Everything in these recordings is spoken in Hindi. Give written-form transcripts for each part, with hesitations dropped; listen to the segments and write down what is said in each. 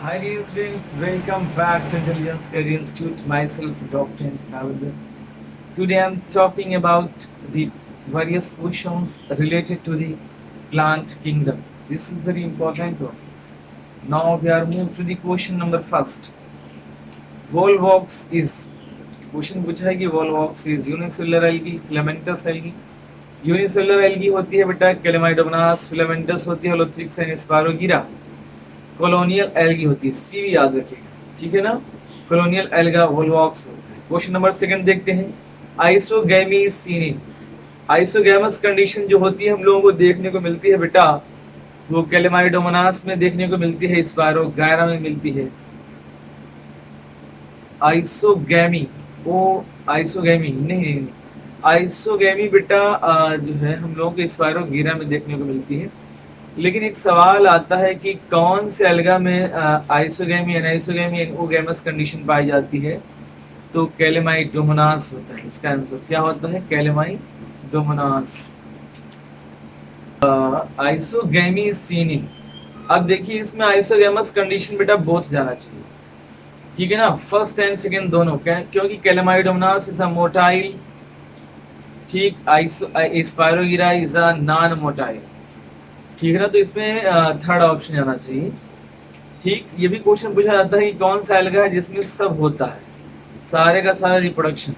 Hi dear students, welcome back to Intelligence Career Institute. Myself, Dr. Navinder. Today I'm talking about the various questions related to the plant kingdom. This is very important one. Now we are moved to the question number first. Volvox is question पूछा है कि Volvox is unicellular algae, filamentous algae. Unicellular algae होती है बेटा कैलेमाइडोमोनास, फिलामेंटस होती है होलोथ्रिक्स एंड स्पारोगीरा, कॉलोनियल एल्गी होती है, सी भी याद रखिएगा, ठीक है ना। कॉलोनियल एल्गा वोल्वॉक्स होता है। क्वेश्चन नंबर सेकंड देखते हैं। Isogamy is seen in, isogamous condition जो होती है हम लोगों को देखने को मिलती है बेटा, वो कैलेमाइडोमोनास में देखने को मिलती है, स्पारोगायरा में मिलती है। आइसोगैमी, वो आइसोगैमी नहीं, आइसोगैमी बेटा जो है हम लोगों को स्पारोगीरा में देखने को मिलती है। लेकिन एक सवाल आता है कि कौन से अलगा में आइसोगैमी, एनाइसोगैमी, एनओगैमस कंडीशन पाई जाती है, तो कैलेमाइडोमोनास होता है। इसका आंसर क्या होता है? कैलेमाइडोमोनास। Isogamy seen in. अब देखिए इसमें आइसोगैमस कंडीशन बेटा बोथ जाना चाहिए, ठीक है ना, फर्स्ट एंड सेकेंड दोनों, क्योंकि कैलेमाइडोमोनास इज अ मोटाइल, ठीक, स्पायरोगीरा इज अ नॉन मोटाइल, ठीक है ना। तो इसमें थर्ड ऑप्शन आना चाहिए, ठीक। ये भी क्वेश्चन पूछा जाता है कि कौन सा एल्गा है जिसमें सब होता है, सारे का सारा रिप्रोडक्शन,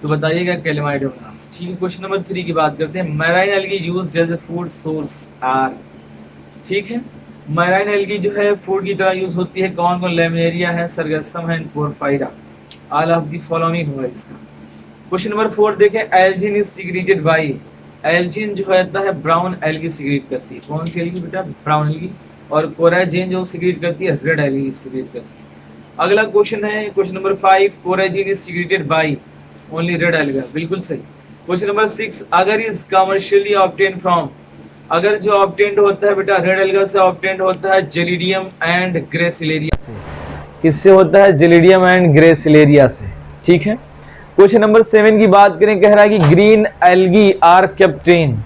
तो बताइएगा कैलेमाइडोमोनास, ठीक है। क्वेश्चन नंबर 3 की बात करते हैं। Marine algae used as a food source are, ठीक है। मैराइन एल्गी जो है फूड की तरह यूज होती है, कौन कौन? लेमिनेरिया है, सरगस्सम है, पोरफाइरा। ऑल ऑफ द फॉलोइंग होगा इसका। क्वेश्चन नंबर 4 देखें। Elgin is secreted by, Elgin जो होता है ब्राउन एल्गी सिक्रेट करती है, कौन सी एल्गी बेटा? Brown algae. और कोराजिन जो सिक्रेट करती है, रेड एल्गी सिक्रेट करती है। अगला क्वेश्चन है question number 5। Coragen is secreted by only red alga, बिल्कुल सही। Question number 6। अगर इज कमर्शियली ऑब्टेन फ्रॉम, अगर जो ऑब्टेन्ड होता है बेटा रेड एल्गा से ऑब्टेन्ड होता है जेलिडियम एंड ग्रेसिलेरिया से। किससे होता है? जेलिडियम एंड ग्रेसिलेरिया से, ठीक है। क्वेश्चन नंबर 7 की बात करें, कह रहा है कि ग्रीन एल्गी आर कैप्टेन,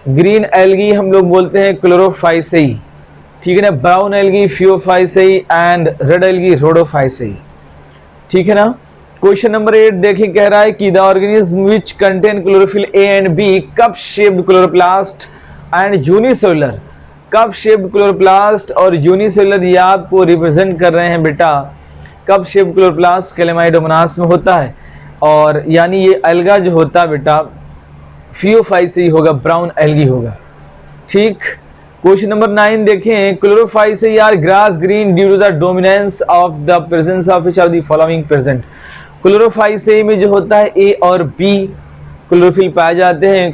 ग्रीन एल्गी हम लोग बोलते हैं क्लोरोफाइसेई, ठीक है ना। Brown algae Phaeophyceae and red algae Rhodophyceae, ठीक है ना। क्वेश्चन नंबर 8 देखिए, कह रहा है कि the organism which contain chlorophyll a and b, cup shaped chloroplast and unicellular, cup shaped chloroplast और यूनिसेलुलर, ये आपको रिप्रेजेंट कर रहे हैं बेटा। कप शेप्ड क्लोरोप्लास्ट कैलेमाइडोमोनास में होता है, और यानी ये एल्गा जो होता है बेटा फियोफाइसेई होगा, ब्राउन एल्गी होगा, ठीक। क्वेश्चन नंबर 9 देखें। Chlorophyceae are grass green due to the dominance of the presence of which of the following present. Chlorophyceae में जो होता है ए और बी क्लोरोफिल पाए जाते हैं,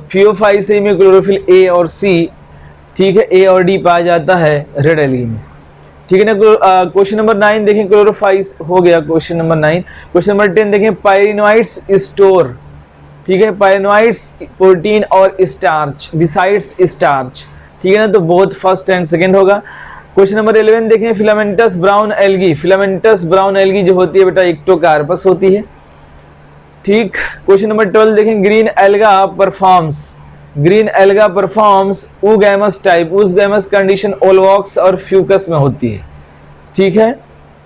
फियोफाइसेई में क्लोरोफिल ए और सी, ठीक है, ए और डी पाया जाता है रेड एल्गी में, ठीक है ना। क्वेश्चन नंबर 9 देखें, क्लोरोफाइस हो गया क्वेश्चन नंबर 9। क्वेश्चन नंबर 10 देखें। पायरिनोइड्स स्टोर, ठीक है, पायरिनोइड्स प्रोटीन और स्टार्च बिसाइड्स स्टार्च, ठीक है ना, तो बोथ फर्स्ट एंड सेकंड होगा। क्वेश्चन नंबर 11 देखें। Filamentous brown algae, filamentous brown algae जो होती है बेटा एक्टोकार्पस होती है, ठीक। क्वेश्चन नंबर 12 देखें। Green alga performs, green alga performs oogamous type, oogamous condition Volvox और फ्यूकस में होती है, ठीक है।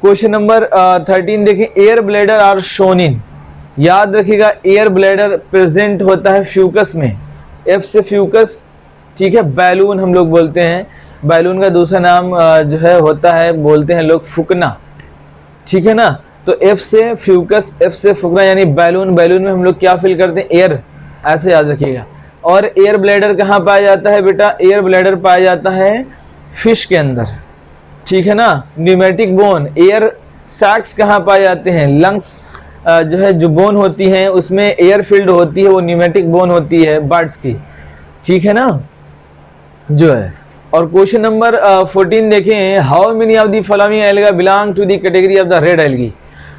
क्वेश्चन नंबर 13 देखें। Air bladder are shown in, याद रखिएगा एयर ब्लैडर प्रेजेंट होता है फ्यूकस में, एफ से फ्यूकस, ठीक है। बैलून हम लोग बोलते हैं, बैलून का दूसरा नाम जो है होता है, बोलते हैं लोग फुकना, ठीक है ना। तो एफ से फ्यूकस, एफ से फुकना यानी बैलून, बैलून में हम लोग क्या फिल करते हैं? एयर, ऐसे याद रखिएगा। और एयर ब्लैडर कहाँ पाया जाता है बेटा? एयर ब्लैडर पाया जाता है फिश के अंदर, ठीक है ना। न्यूमेटिक बोन, एयर सैक्स कहाँ पाए जाते हैं? लंग्स जो है जो बोन होती हैं उसमें एयर फील्ड होती है, वो न्यूमेटिक बोन होती है बर्ड्स की, ठीक है ना, जो है। और क्वेश्चन नंबर 14 देखें। How many of the following alga belong to the category of the red algae,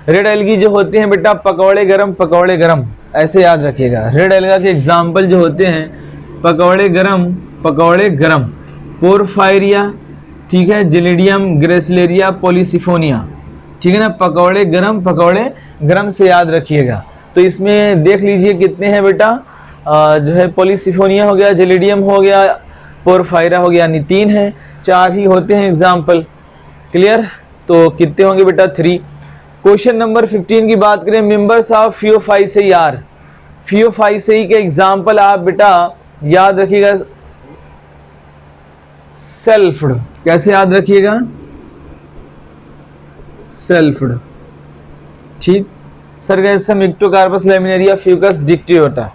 red algae जो होते हैं बेटा पकौड़े गरम, पकौड़े गरम, ऐसे याद रखिएगा। रेड एल्गा के एग्जाम्पल जो होते हैं पकौड़े गरम, पकौड़े गरम, पोरफायरिया, ठीक है, जेलिडियम, ग्रेसिलेरिया, पॉलीसिफोनिया, ठीक है ना। पकौड़े गरम, पकौड़े गरम से याद रखिएगा। तो इसमें देख लीजिए कितने हैं बेटा, जो है पॉलीसिफोनिया हो गया, जेलिडियम हो गया, पोरफायरा हो गया, यानी 3 है, 4 ही होते हैं एग्जाम्पल, क्लियर? तो कितने होंगे बेटा? 3। क्वेश्चन नंबर 15 की बात करें, मेंबर्स ऑफ फियोफाइसेई आर। फियोफाइसेई के एग्जाम्पल आप बेटा याद रखिएगा, सेल्फ्ड। कैसे याद रखिएगा? सेल्फ्ड। ठीक। Sargassum, Ectocarpus, Laminaria, Fucus, Dictyota.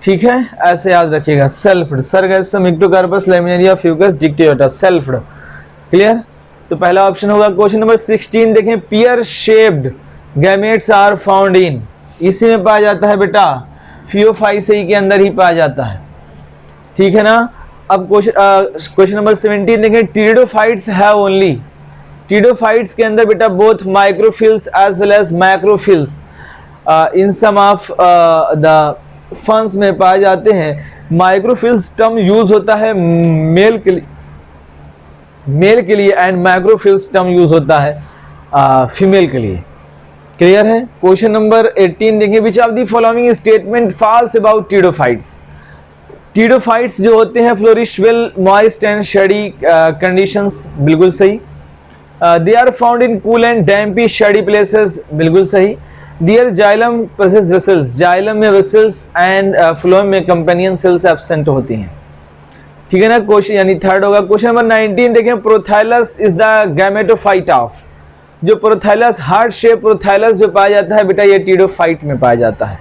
ठीक है, ऐसे याद रखिएगा, सेल्फ्ड। Sargassum, Ectocarpus, Laminaria, Fucus, Dictyota, सेल्फ्ड। क्लियर? तो पहला ऑप्शन होगा। क्वेश्चन नंबर 16 देखें, pear shaped gametes are found in. इसी में पाया जाता है बेटा, फियोफाइसेई के अंदर ही पाया जाता है। ठीक है ना? अब क्वेश्चन नंबर 17 देखें, टीरिडोफाइट्स हैव ओनली। टीरिडोफाइट्स के अंदर बेटा both microphylls as well as macrophylls in some of the ferns में पाए जाते हैं। माइक्रोफिल्स टर्म यूज होता है मेल के लिए एंड मैक्रोफिल्स टर्म यूज होता है फीमेल के लिए। क्लियर है? क्वेश्चन नंबर 18 देखिए, which of the following statement false about pteridophytes. Pteridophytes जो होते हैं flourish well moist and shady conditions, बिल्कुल सही। They are found in cool and dampy shady places, बिल्कुल सही। Their xylem possess vessels, xylem में वेसल्स एंड फ्लोएम में कंपेनियन सेल्स एब्सेंट होती हैं। ठीक है ना? क्वेश्चन यानी थर्ड होगा। क्वेश्चन नंबर 19 देखें, prothallus is the gametophyte of. जो प्रोथाइलस, हार्ट शेप प्रोथाइलस जो पाया जाता है बेटा, ये टीरिडोफाइट में पाया जाता है।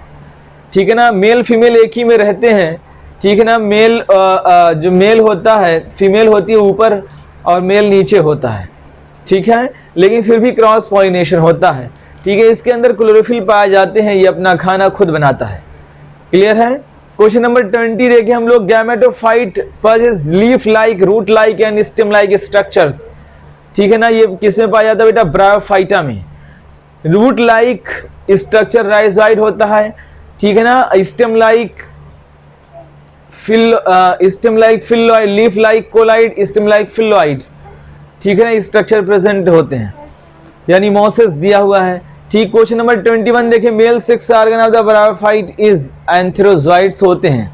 ठीक है ना? मेल फीमेल एक ही में रहते हैं। ठीक है ना? मेल जो मेल होता है, फीमेल होती है ऊपर और मेल नीचे होता है। ठीक है? लेकिन फिर भी क्रॉस पॉलिनेशन होता है। ठीक है? इसके अंदर क्लोरोफिल पाए जाते हैं, ये अपना खाना खुद बनाता है। क्लियर है? क्वेश्चन नंबर 20 देखें हम लोग, gametophyte possess leaf like, root like and stem like structures. ठीक है ना? ये किस में पाया जाता है बेटा? ब्रायोफाइटा में। रूट लाइक स्ट्रक्चर राइजोइड होता है। ठीक है ना? Stem like phylloid, leaf like cauloid, stem like phylloid. ठीक है ना? स्ट्रक्चर प्रेजेंट होते हैं, यानी मोसेस दिया हुआ है। ठीक। क्वेश्चन नंबर 21 देखें, male sex organ of the bryophyte is antherozoids होते हैं।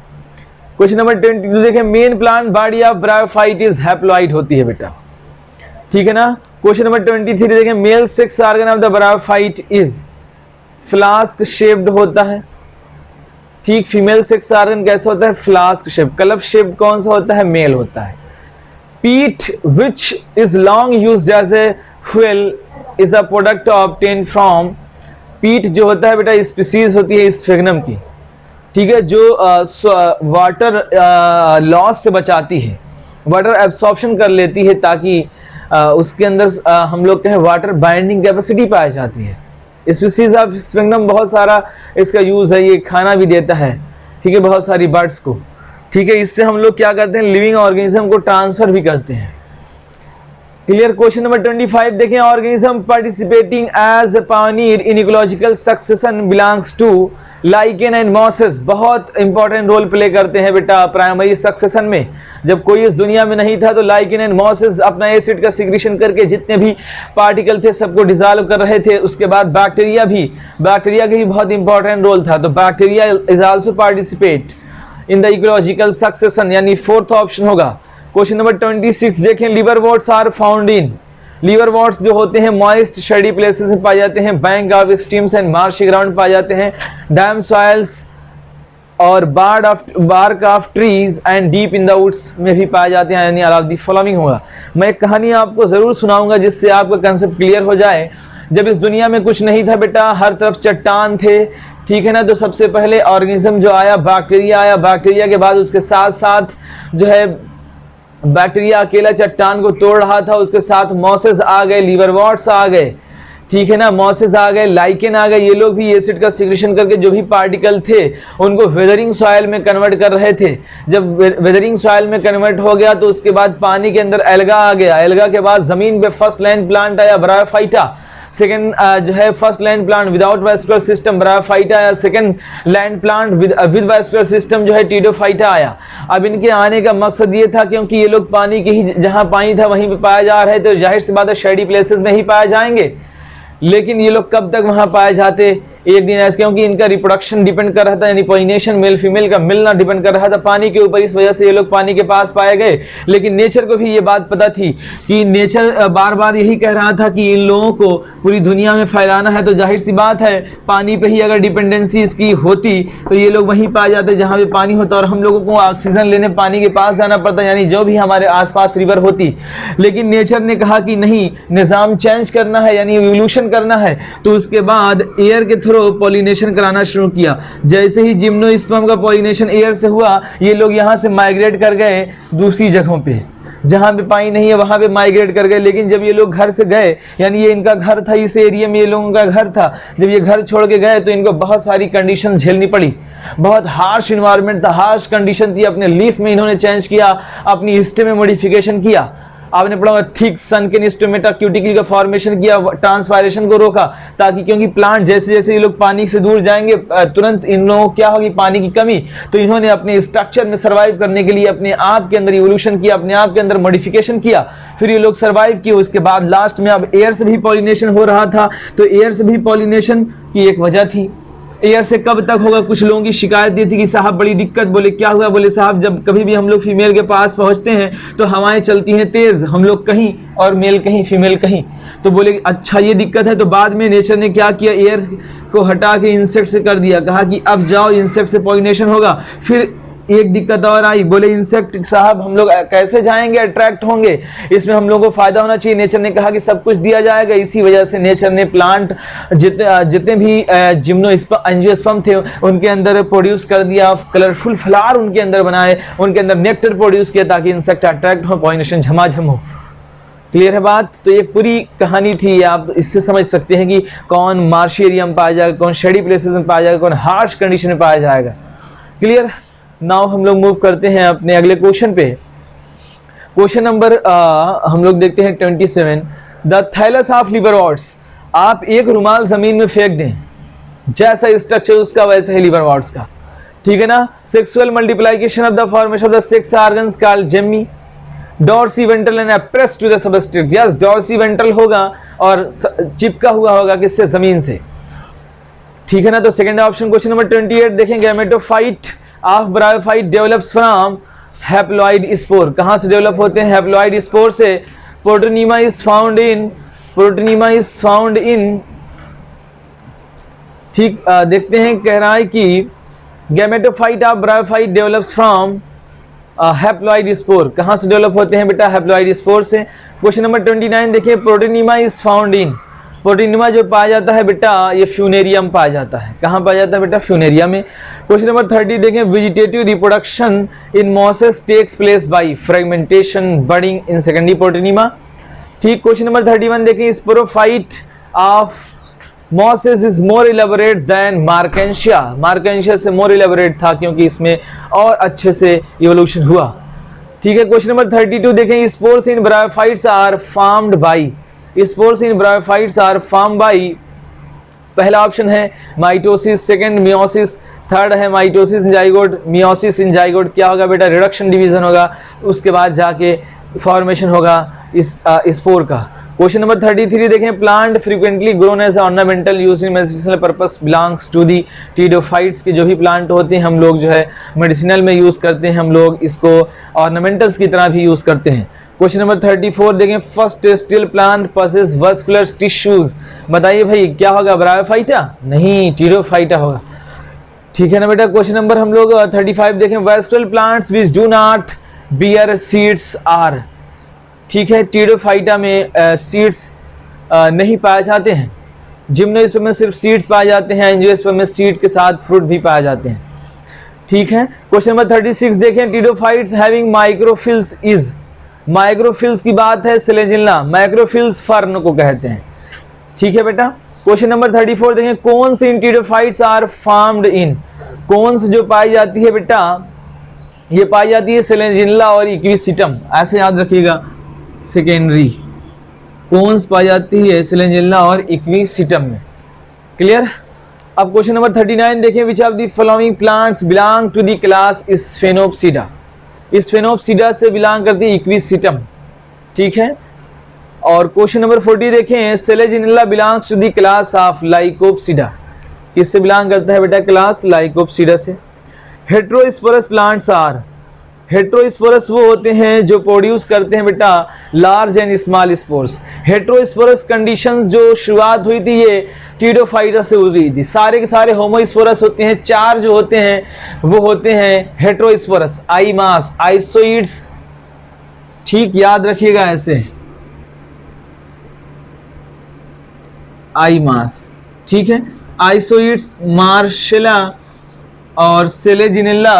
क्वेश्चन नंबर 22 देखें, main plant body of bryophyte is haploid होती है बेटा। ठीक है ना? क्वेश्चन नंबर 23 देखें, male sex organ of the bryophyte is flask shaped होता है। ठीक। फीमेल सेक्स ऑर्गन कैसा होता है? Flask shape. कलप शेप कौन सा होता है? मेल होता है। Peat which is long used as a fuel is a product obtain from. Peat जो होता है बेटा स्पीसीज होती है स्फेग्नम की। ठीक है? जो वाटर लॉस से बचाती है, वाटर एब्सॉर्प्शन कर लेती है, ताकि उसके अंदर हम लोग कहें वाटर बाइंडिंग कैपेसिटी पाई जाती है। स्पीसीज ऑफ स्फेग्नम बहुत सारा इसका यूज है, ये खाना भी देता है। ठीक है? बहुत सारी बर्ड्स को। ठीक है? इससे हम लोग क्या करते हैं? लिविंग ऑर्गेनिज्म को ट्रांसफर भी करते हैं। क्लियर? क्वेश्चन नंबर 25 देखें, organism participating as a pioneer in ecological succession belongs to lichen and mosses. बहुत इंपॉर्टेंट रोल प्ले करते हैं बेटा प्राइमरी सक्सेशन में। जब कोई इस दुनिया में नहीं था तो लाइकेन एंड मॉसेस अपना एसिड का सिक्रीशन करके जितने भी पार्टिकल थे सबको डिसॉल्व कर रहे थे। उसके बाद बैक्टीरिया का भी बहुत इंपॉर्टेंट रोल था। तो bacteria is also participate in the ecological succession, यानी फोर्थ ऑप्शन होगा। क्वेश्चन नंबर 26 देखें, liverworts are found in. Liverworts जो होते हैं मॉइस्ट शेडी प्लेसेस में पाए जाते हैं, bank of streams and marshy ground पाए जाते हैं, डैम सॉइल्स और bark of trees and deep in the woods में भी पाए जाते हैं, यानी ऑल ऑफ द फॉलोइंग होगा। मैं एक कहानी आपको जरूर सुनाऊंगा जिससे आपका कंसेप्ट क्लियर हो जाए। जब इस दुनिया में कुछ नहीं था बेटा, हर तरफ चट्टान थे। ठीक है ना? तो सबसे पहले ऑर्गेनिज्म जो आया, बैक्टीरिया आया। बैक्टीरिया के बाद उसके साथ साथ जो है बैक्टीरिया अकेला चट्टान को तोड़ रहा था, उसके साथ मॉसेस आ गए, लिवरवॉर्ट्स आ गए। ठीक है ना? मॉसेस आ गए, लाइकेन आ गए। ये लोग भी एसिड का सिक्रेशन करके जो भी पार्टिकल थे उनको वेदरिंग सॉइल में कन्वर्ट कर रहे थे। जब वेदरिंग सॉइल में कन्वर्ट हो गया तो उसके बाद पानी के अंदर एल्गा आ गया। एल्गा के बाद जमीन पे फर्स्ट लैंड प्लांट आया, ब्रायोफाइटा। सेकेंड जो है first land plant without vascular system, bryophyta आया। Second land plant with vascular system जो है टीरिडोफाइटा आया। अब इनके आने का मकसद ये था क्योंकि ये लोग पानी के ही, जहां पानी था वहीं पे पाए जा रहे थे, तो जाहिर सी बात है शेडी प्लेसेस में ही पाए जाएंगे। लेकिन ये लोग कब तक वहां पाए जाते? एक दिन ऐसे, क्योंकि इनका रिप्रोडक्शन डिपेंड कर रहा था, यानी पॉलिनेशन मेल फीमेल का मिलना डिपेंड कर रहा था पानी के ऊपर, इस वजह से ये लोग पानी के पास पाए गए। लेकिन नेचर को भी ये बात पता थी कि नेचर बार बार यही कह रहा था कि इन लोगों को पूरी दुनिया में फैलाना है, तो जाहिर सी बात है पानी पे ही अगर डिपेंडेंसी इसकी होती तो ये लोग वहीं पाए जाते जहां पे पानी होता, और हम लोगों को ऑक्सीजन लेने पानी के पास जाना पड़ता, यानी जो भी हमारे आसपास रिवर होती। लेकिन नेचर ने कहा कि नहीं, निज़ाम चेंज करना है, यानी इवोल्यूशन करना है, तो उसके बाद एयर के थ्रू पॉलिनेशन कराना शुरू किया। जैसे ही जिम्नोस्पर्म का पॉलिनेशन एयर से हुआ, ये लोग यहाँ से माइग्रेट कर गए दूसरी जगहों पे, जहां पे पानी नहीं है वहां पे माइग्रेट कर गए। लेकिन जब ये लोग घर से गए, यानी ये इनका घर था, इस एरिया में ये लोगों का घर था, जब ये घर छोड़ के गए तो इनको बहुत सारी कंडीशन झेलनी पड़ी, बहुत हार्श इन्वायरमेंट था, हार्श कंडीशन थी। अपने लीफ में इन्होंने चेंज किया, अपनी हिस्ट्री में मॉडिफिकेशन किया। आपने पढ़ा थिक सनकेन स्टोमेटा क्यूटिकल का फॉर्मेशन किया, ट्रांसपायरेशन को रोका, ताकि क्योंकि प्लांट जैसे जैसे ये लोग पानी से दूर जाएंगे तुरंत इन लोगों क्या होगी, पानी की कमी। तो इन्होंने अपने स्ट्रक्चर में सर्वाइव करने के लिए अपने आप के अंदर इवोल्यूशन किया, अपने आप के अंदर मॉडिफिकेशन किया, फिर ये लोग सर्वाइव किए। उसके बाद लास्ट में अब एयर से भी पॉलिनेशन हो रहा था, तो एयर से भी पॉलिनेशन की एक वजह थी। एयर से कब तक होगा, कुछ लोगों की शिकायत दी थी कि साहब बड़ी दिक्कत। बोले क्या हुआ? बोले साहब जब कभी भी हम लोग फीमेल के पास पहुंचते हैं तो हवाएं चलती हैं तेज, हम लोग कहीं और मेल कहीं, फीमेल कहीं। तो बोले अच्छा ये दिक्कत है। तो बाद में नेचर ने क्या किया, एयर को हटा के इंसेक्ट से कर दिया, कहा कि अब जाओ इंसेक्ट से पॉलिनेशन होगा। फिर एक दिक्कत और आई, बोले इंसेक्ट साहब हम लोग कैसे जाएंगे, अट्रैक्ट होंगे, इसमें हम लोगों को फायदा होना चाहिए। नेचर ने कहा कि सब कुछ दिया जाएगा। इसी वजह से नेचर ने प्लांट जितने भी एंजियोस्पर्म थे उनके अंदर प्रोड्यूस कर दिया, कलरफुल फ्लावर उनके अंदर बनाए, उनके अंदर नेक्टर प्रोड्यूस किया ताकि इंसेक्ट अट्रैक्ट हो, पॉलिनेशन झमाझम हो। क्लियर है बात? तो ये पूरी कहानी थी। आप इससे समझ सकते हैं कि कौन मार्शी एरिया में पाया जाएगा, कौन शेडी प्लेसेस में पाया जाएगा, कौन हार्श कंडीशन में पाया जाएगा। क्लियर? नाउ हम लोग मूव करते हैं अपने अगले क्वेश्चन पे। क्वेश्चन नंबर हम लोग देखते हैं 27। The thallus of liverworts. आप एक रुमाल जमीन में फेंक दें, जैसा स्ट्रक्चर उसका वैसा है लिवरवर्ट्स का, ठीक है ना। Sexual multiplication of the formation of the sex organs called gemmae, dorsiventral and appressed to the substrate. Yes, dorsiventral होगा और चिपका हुआ होगा किससे, जमीन से, ठीक है ना। तो सेकंड ऑप्शन क्वेश्चन नंबर 28 देखें। Gametophyte of bryophyte develops from haploid spore. कहां से डेवलप होते हैं? हैप्लॉइड स्पोर से। प्रोटोनीमा इज फाउंड इन ठीक देखते हैं, कह रहा है कि gametophyte of bryophyte develops from haploid spore. कहां से डेवलप होते हैं बेटा? हैप्लॉइड स्पोर से। क्वेश्चन नंबर 29 देखिए। Protonema is found in. Protonema जो पाया जाता है बेटा, ये फ्यूनेरियम पाया जाता है। कहाँ पाया जाता है बेटा? फ्यूनेरिया में। क्वेश्चन नंबर 30 देखें। Vegetative reproduction in mosses takes place by fragmentation budding in secondary protonema. ठीक। क्वेश्चन नंबर 31 देखें। Sporophyte of mosses is more elaborate than Marchantia. Marchantia से मोर इलेबोरेट था क्योंकि इसमें और अच्छे से इवोल्यूशन हुआ। ठीक है। क्वेश्चन नंबर 32 देखें। Spores in bryophytes are formed by. Spores in bryophytes are form by, पहला ऑप्शन है माइटोसिस, सेकंड मियोसिस, थर्ड है mitosis in zygote, meiosis in zygote. क्या होगा बेटा? रिडक्शन डिवीजन होगा, उसके बाद जाके फॉर्मेशन होगा इस स्पोर का। क्वेश्चन नंबर 33 देखें। Plant frequently grown as ornamental use in medicinal purpose belongs to the pteridophytes. के जो भी प्लांट होते हैं हम लोग जो है मेडिसिनल में यूज करते हैं, हम लोग इसको ऑर्नामेंटल्स की तरह भी यूज करते हैं। क्वेश्चन नंबर 34 देखें। First terrestrial plant possesses vascular tissues. बताइए भाई क्या होगा? ब्रायोफाइटा? नहीं, टीडोफाइटा होगा, ठीक है ना बेटा। क्वेश्चन नंबर हम लोग 35 देखें। Vascular plants which do not bear seeds are. ठीक है। टीडोफाइटा में सीड्स नहीं पाए जाते हैं। जिम्नोस्पर्म में सिर्फ सीड्स पाए जाते हैं, एंजियोस्पर्म में सीड के साथ फ्रूट भी पाए जाते हैं, ठीक है। क्वेश्चन नंबर 36 देखें। टीडोफाइट्स हैविंग माइक्रोफिल्स इज। माइक्रोफिल्स की बात है सेलेजिल्ला, माइक्रोफिल्स फर्न को कहते हैं, ठीक है बेटा। क्वेश्चन नंबर 34 देखें। कौन से टीडोफाइट्स आर फॉर्म्ड इन। कौन से जो पाई जाती है बेटा, ये पाई जाती है सेलेजिल्ला और इक्विसिटम, ऐसे याद रखिएगा। सेकेंडरी कौन पाई जाती है? सेलेजिल्ला और इक्विसिटम में। क्लियर। अब क्वेश्चन नंबर 39 देखें। Which of the following plants belong to the class Sphenopsida. Sphenopsida से बिलोंग करती है इक्विसिटम, ठीक है। और क्वेश्चन नंबर 40 देखें। Selaginella belongs to the class of Lycopsida. किससे बिलोंग करता है बेटा? क्लास लाइकोप्सिडा से। हेट्रोस्पोरस प्लांट्स आर, हेट्रोस्पोरस वो होते हैं जो प्रोड्यूस करते हैं बेटा large and small spores. Heterosporous conditions जो शुरुआत हुई थी ये टीडोफाइटा से हुई थी। सारे के सारे होमोस्पोरस होते हैं, 4 जो होते हैं वो होते हैं हेट्रोस्पोरस। आईमास, आइसोइड्स, ठीक याद रखिएगा ऐसे, आईमास, ठीक है। आइसोइड्स, मार्शेला और सेलेजिनेला,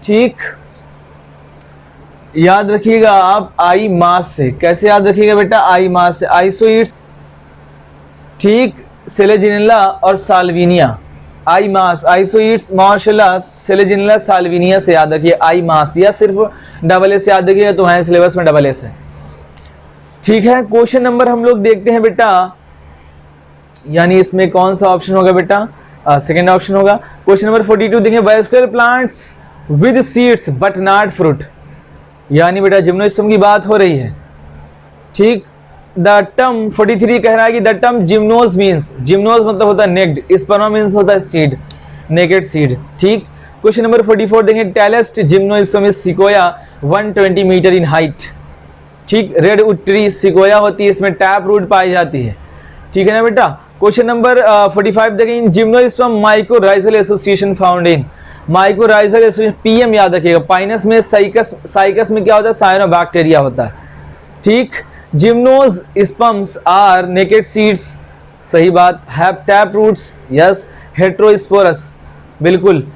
ठीक याद रखिएगा आप आई मास से। कैसे याद रखिएगा बेटा? आई मास से। आइसोइड्स, ठीक, सेलेजिनेला और साल्विनिया। आई मास, आइसोइड्स, मार्शेला, सेलेजिनेला, साल्विनिया से याद रखिए आई मास, या सिर्फ डबल ए से याद रखिएगा, तुम्हारे सिलेबस में डबल एस है, ठीक है। क्वेश्चन नंबर हम लोग देखते हैं बेटा, यानी इसमें कौन सा ऑप्शन होगा बेटा? सेकेंड ऑप्शन होगा। क्वेश्चन नंबर 42 देखें, vascular plants with seeds but not fruit, यानी बेटा जिम्नोस्पर्म की बात हो रही है, ठीक। द टर्म 43 कह रहा है कि the term gymnos means, gymnos मतलब होता है नेक्ड, स्पर्मा मीन्स होता है सीड, नेकेड सीड, ठीक। क्वेश्चन नंबर 44 देखेंगे, tallest gymnosperm is Sequoia 120 metre in height, ठीक। रेड वुड ट्री सिकोया होती है, इसमें टैप रूट पाई जाती है, ठीक है ना बेटा। क्वेश्चन नंबर 45 देखें, gymnosperm mycorrhizal association found in, mycorrhizal association PM याद रखिएगा। पाइनस में साइकस, साइकस में क्या होता है? साइनोबैक्टीरिया होता है, ठीक। जिम्नोस्पर्म्स आर नेकेड सीड्स, सही बात। Have tap roots, yes. Heterosporous, बिल्कुल।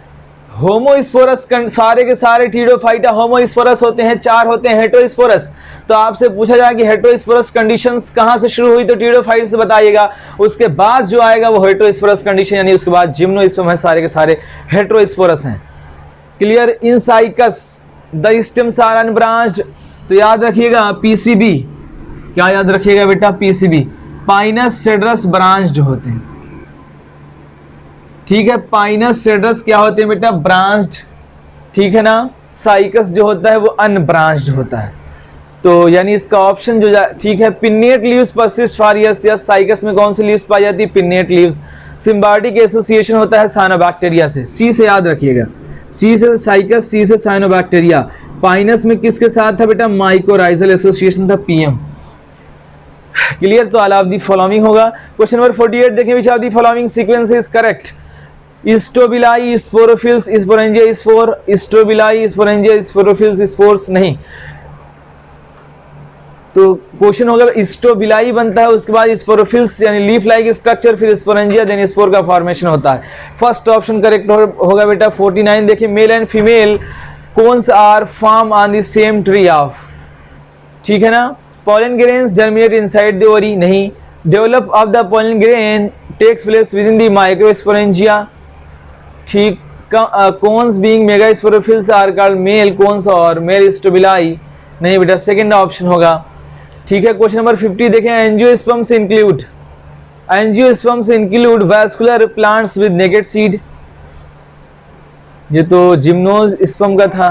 होमोस्पोरस, सारे के सारे टीडोफाइटा होमोस्पोरस होते हैं, 4 होते हैं हेट्रोस्पोरस। तो आपसे पूछा जाए कि हेट्रोस्पोरस कंडीशंस कहां से शुरू हुई, तो टीडोफाइट से बताइएगा। उसके बाद जो आएगा वो हेट्रोस्पोरस कंडीशन, यानी उसके बाद जिम्नोस्पर्म है, सारे के सारे हेट्रोस्पोरस हैं। Clear. In Cycas the stems are unbranched, तो याद रखिएगा पीसीबी, क्या याद रखिएगा बेटा? पीसीबी, पाइनस सेड्रस ब्रांच्ड होते हैं, ठीक है। पाइनस सेड्रस क्या होते हैं बेटा? ब्रांच्ड, ठीक है ना। साइकस जो होता है वो अनब्रांच्ड होता है, तो यानी इसका ऑप्शन जो, ठीक है। Pennate leaves persist for years, या साइकस में कौन सी लीव्स पाई जाती है? Pennate leaves. सिम्बायोटिक एसोसिएशन होता है साइनोबैक्टीरिया से, सी से याद रखिएगा, सी से साइकस, सी से साइनोबैक्टीरिया। पाइनस में किसके साथ था बेटा? माइकोराइजल एसोसिएशन था, पीएम। क्लियर। तो ऑल ऑफ द फॉलोइंग होगा। क्वेश्चन नंबर 48 देखिए, which of the following sequence is correct? Strobili, sporophylls, sporangia, spore, strobili, sporangia, sporophylls, spores, नहीं। तो क्वेश्चन होगा स्ट्रोबिलाई बनता है, उसके बाद स्पोरोफिल्स यानी लीफ लाइक स्ट्रक्चर, फिर स्पोरेंजिया, देन स्पोर का फॉर्मेशन होता है। फर्स्ट ऑप्शन करेक्ट होगा बेटा 49। देखिए, male and female cones are form on the same tree of, ठीक है ना। pollen grains germinate inside the ovary, नहीं। develop of the pollen grain takes place within the microsporangia, ठीक। cones being megasporophylls are called male cones और male strobili, नहीं बेटा, सेकंड ऑप्शन होगा, ठीक है। क्वेश्चन नंबर 50 देखें, angiosperms include, angiosperms include vascular plants with naked seed, ये तो जिम्नोस्पर्म का था।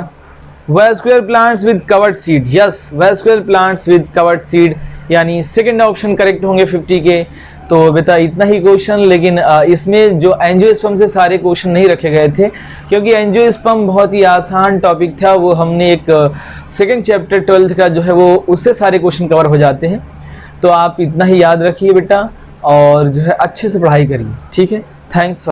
Vascular plants with covered seed, yes, vascular plants with covered seed, यानी सेकंड ऑप्शन करेक्ट होंगे 50 के। तो बेटा इतना ही क्वेश्चन, लेकिन इसमें जो एंजियोस्पर्म से सारे क्वेश्चन नहीं रखे गए थे, क्योंकि एंजियोस्पर्म बहुत ही आसान टॉपिक था। वो हमने एक सेकंड चैप्टर 12th का जो है वो उससे सारे क्वेश्चन कवर हो जाते हैं। तो आप इतना ही याद रखिए बेटा, और जो है अच्छे से पढ़ाई करिए, ठीक है। थैंक्स।